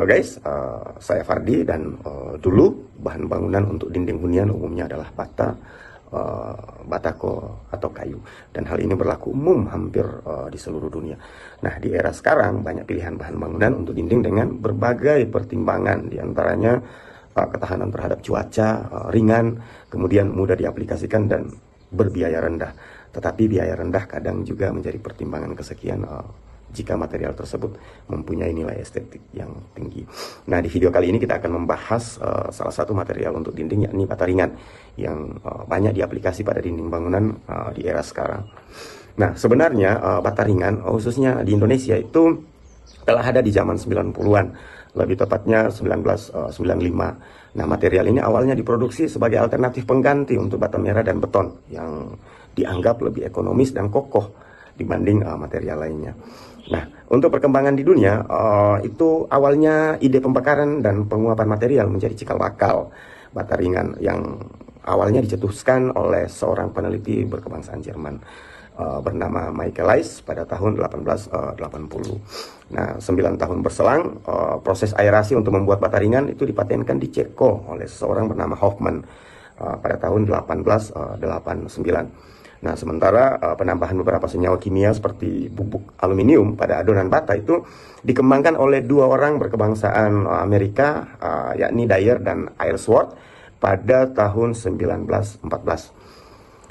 Halo guys, saya Fardi dan dulu bahan bangunan untuk dinding hunian umumnya adalah bata, batako atau kayu, dan hal ini berlaku umum hampir di seluruh dunia. Nah, di era sekarang banyak pilihan bahan bangunan untuk dinding dengan berbagai pertimbangan, diantaranya ketahanan terhadap cuaca, ringan, kemudian mudah diaplikasikan dan berbiaya rendah. Tetapi biaya rendah kadang juga menjadi pertimbangan kesekian jika material tersebut mempunyai nilai estetik yang tinggi. Nah, di video kali ini kita akan membahas salah satu material untuk dinding, yakni bata ringan, yang banyak diaplikasi pada dinding bangunan di era sekarang. Nah, sebenarnya bata ringan, khususnya di Indonesia, itu telah ada di zaman 90-an, lebih tepatnya 1995. Nah, material ini awalnya diproduksi sebagai alternatif pengganti untuk bata merah dan beton, yang dianggap lebih ekonomis dan kokoh dibanding material lainnya. Nah, untuk perkembangan di dunia, itu awalnya ide pembakaran dan penguapan material menjadi cikal bakal bata ringan yang awalnya dicetuskan oleh seorang peneliti berkebangsaan Jerman bernama Michael Leis pada tahun 1880. Nah, 9 tahun berselang, proses aerasi untuk membuat bata ringan itu dipatenkan di Ceko oleh seorang bernama Hoffman pada tahun 1889. Nah, sementara penambahan beberapa senyawa kimia seperti bubuk aluminium pada adonan bata itu dikembangkan oleh dua orang berkebangsaan Amerika, yakni Dyer dan Aylesworth pada tahun 1914.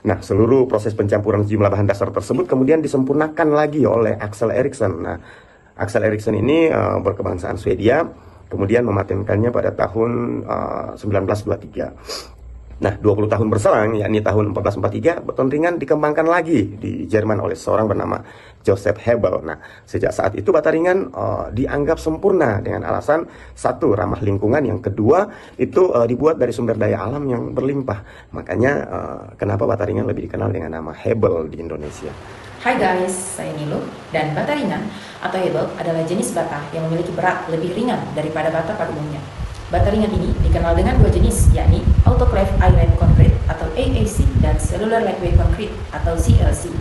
Nah, seluruh proses pencampuran sejumlah bahan dasar tersebut kemudian disempurnakan lagi oleh Axel Eriksen. Nah, Axel Eriksen ini berkebangsaan Swedia, kemudian mematenkannya pada tahun 1923. Nah, 20 tahun berselang, yakni tahun 1443, beton ringan dikembangkan lagi di Jerman oleh seorang bernama Joseph Hebel. Nah, sejak saat itu bata ringan dianggap sempurna dengan alasan satu, ramah lingkungan, yang kedua itu dibuat dari sumber daya alam yang berlimpah. Makanya kenapa bata ringan lebih dikenal dengan nama Hebel di Indonesia. Hai guys, saya Nilo, dan bata ringan atau Hebel adalah jenis bata yang memiliki berat lebih ringan daripada bata pada umumnya. Bata ringan ini dikenal dengan dua jenis, yakni Autoclave Iron Concrete atau AAC dan Cellular Lightweight Concrete atau CLC.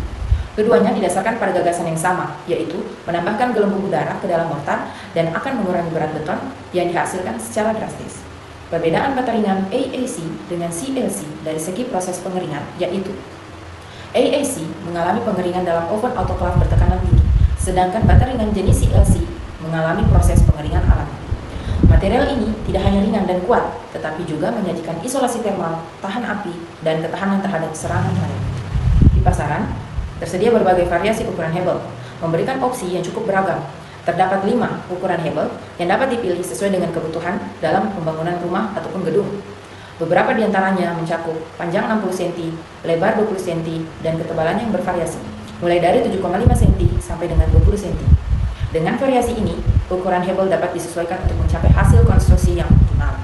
Keduanya didasarkan pada gagasan yang sama, yaitu menambahkan gelembung udara ke dalam mortar dan akan mengurangi berat beton yang dihasilkan secara drastis. Perbedaan bata ringan AAC dengan CLC dari segi proses pengeringan, yaitu AAC mengalami pengeringan dalam oven autoclave bertekanan tinggi, sedangkan bata ringan jenis CLC mengalami proses pengeringan alami. Material ini tidak hanya ringan dan kuat, tetapi juga menyajikan isolasi termal, tahan api, dan ketahanan terhadap serangan air. Di pasaran, tersedia berbagai variasi ukuran Hebel, memberikan opsi yang cukup beragam. Terdapat 5 ukuran Hebel yang dapat dipilih sesuai dengan kebutuhan dalam pembangunan rumah ataupun gedung. Beberapa di antaranya mencakup panjang 60 cm, lebar 20 cm, dan ketebalannya yang bervariasi, mulai dari 7,5 cm sampai dengan 20 cm. Dengan variasi ini, ukuran Hebel dapat disesuaikan untuk mencapai hasil konstruksi yang optimal.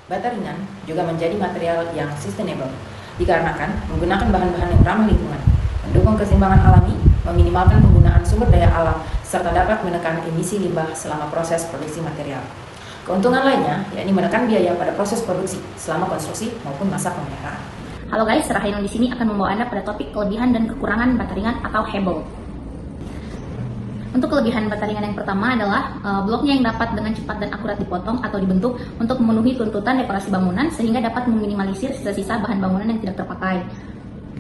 Bata ringan juga menjadi material yang sustainable, dikarenakan menggunakan bahan-bahan yang ramah lingkungan, mendukung keseimbangan alami, meminimalkan penggunaan sumber daya alam, serta dapat menekan emisi limbah selama proses produksi material. Keuntungan lainnya, yakni menekan biaya pada proses produksi selama konstruksi maupun masa pemeliharaan. Halo guys, Rahayun di sini akan membawa Anda pada topik kelebihan dan kekurangan bata ringan atau Hebel. Untuk kelebihan bata ringan yang pertama adalah bloknya yang dapat dengan cepat dan akurat dipotong atau dibentuk untuk memenuhi tuntutan dekorasi bangunan sehingga dapat meminimalisir sisa-sisa bahan bangunan yang tidak terpakai.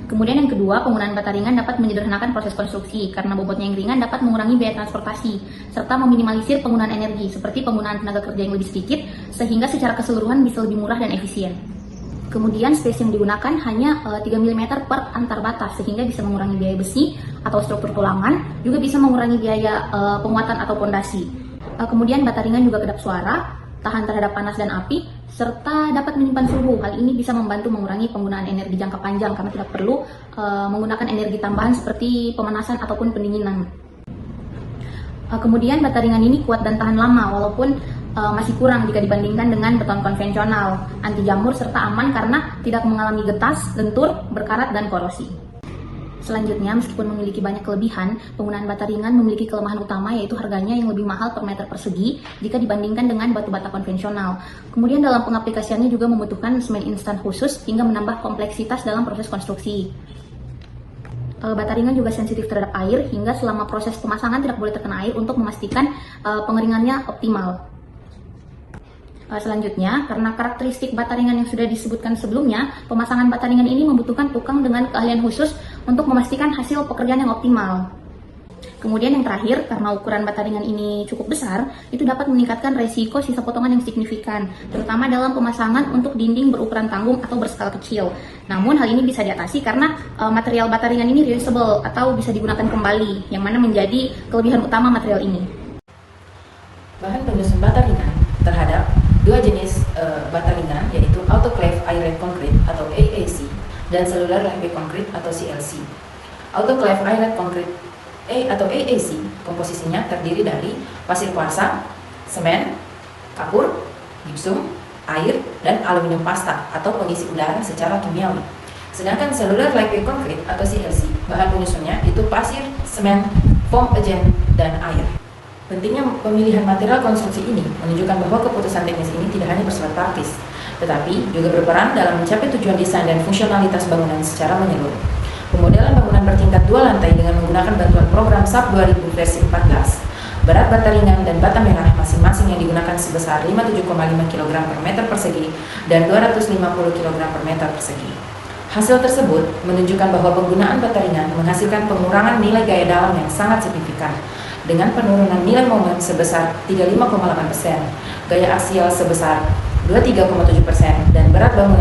Kemudian yang kedua, penggunaan bata ringan dapat menyederhanakan proses konstruksi karena bobotnya yang ringan dapat mengurangi biaya transportasi serta meminimalisir penggunaan energi seperti penggunaan tenaga kerja yang lebih sedikit sehingga secara keseluruhan bisa lebih murah dan efisien. Kemudian space yang digunakan hanya 3 mm per antar bata sehingga bisa mengurangi biaya besi atau struktur tulangan, juga bisa mengurangi biaya penguatan atau pondasi. Kemudian bata ringan juga kedap suara, tahan terhadap panas dan api, serta dapat menyimpan suhu. Hal ini bisa membantu mengurangi penggunaan energi jangka panjang karena tidak perlu menggunakan energi tambahan seperti pemanasan ataupun pendinginan. Kemudian bata ringan ini kuat dan tahan lama walaupun masih kurang jika dibandingkan dengan beton konvensional, anti jamur serta aman karena tidak mengalami getas, lentur, berkarat, dan korosi. Selanjutnya, meskipun memiliki banyak kelebihan, penggunaan bata ringan memiliki kelemahan utama yaitu harganya yang lebih mahal per meter persegi jika dibandingkan dengan batu bata konvensional. Kemudian dalam pengaplikasiannya juga membutuhkan semen instan khusus hingga menambah kompleksitas dalam proses konstruksi. Bata ringan juga sensitif terhadap air hingga selama proses pemasangan tidak boleh terkena air untuk memastikan pengeringannya optimal. Selanjutnya, karena karakteristik bata ringan yang sudah disebutkan sebelumnya, pemasangan bata ringan ini membutuhkan tukang dengan keahlian khusus untuk memastikan hasil pekerjaan yang optimal. Kemudian yang terakhir, karena ukuran bata ringan ini cukup besar, itu dapat meningkatkan resiko sisa potongan yang signifikan, terutama dalam pemasangan untuk dinding berukuran tanggung atau berskala kecil. Namun hal ini bisa diatasi karena material bata ringan ini reusable atau bisa digunakan kembali, yang mana menjadi kelebihan utama material ini. Bahan penyusun bata ringan terhadap dua jenis bata ringan, yaitu autoclave iron concrete atau AAC dan cellular live concrete atau CLC. Autoclave iron concrete atau AAC komposisinya terdiri dari pasir kuarsa, semen, kapur, gipsum, air, dan aluminium pasta atau pengisi udara secara kimiawi. Sedangkan cellular live concrete atau CLC, bahan penyusunnya itu pasir, semen, foam agent, dan air. Pentingnya pemilihan material konstruksi ini menunjukkan bahwa keputusan teknis ini tidak hanya bersifat praktis, tetapi juga berperan dalam mencapai tujuan desain dan fungsionalitas bangunan secara menyeluruh. Pemodelan bangunan bertingkat 2 lantai dengan menggunakan bantuan program SAP 2000 versi 14. Berat bata ringan dan bata merah masing-masing yang digunakan sebesar 57,5 kg per meter persegi dan 250 kg per meter persegi. Hasil tersebut menunjukkan bahwa penggunaan bata ringan menghasilkan pengurangan nilai gaya dalam yang sangat signifikan, dengan penurunan nilai momen sebesar 35,8%, gaya aksial sebesar 23,7%, dan berat bangunan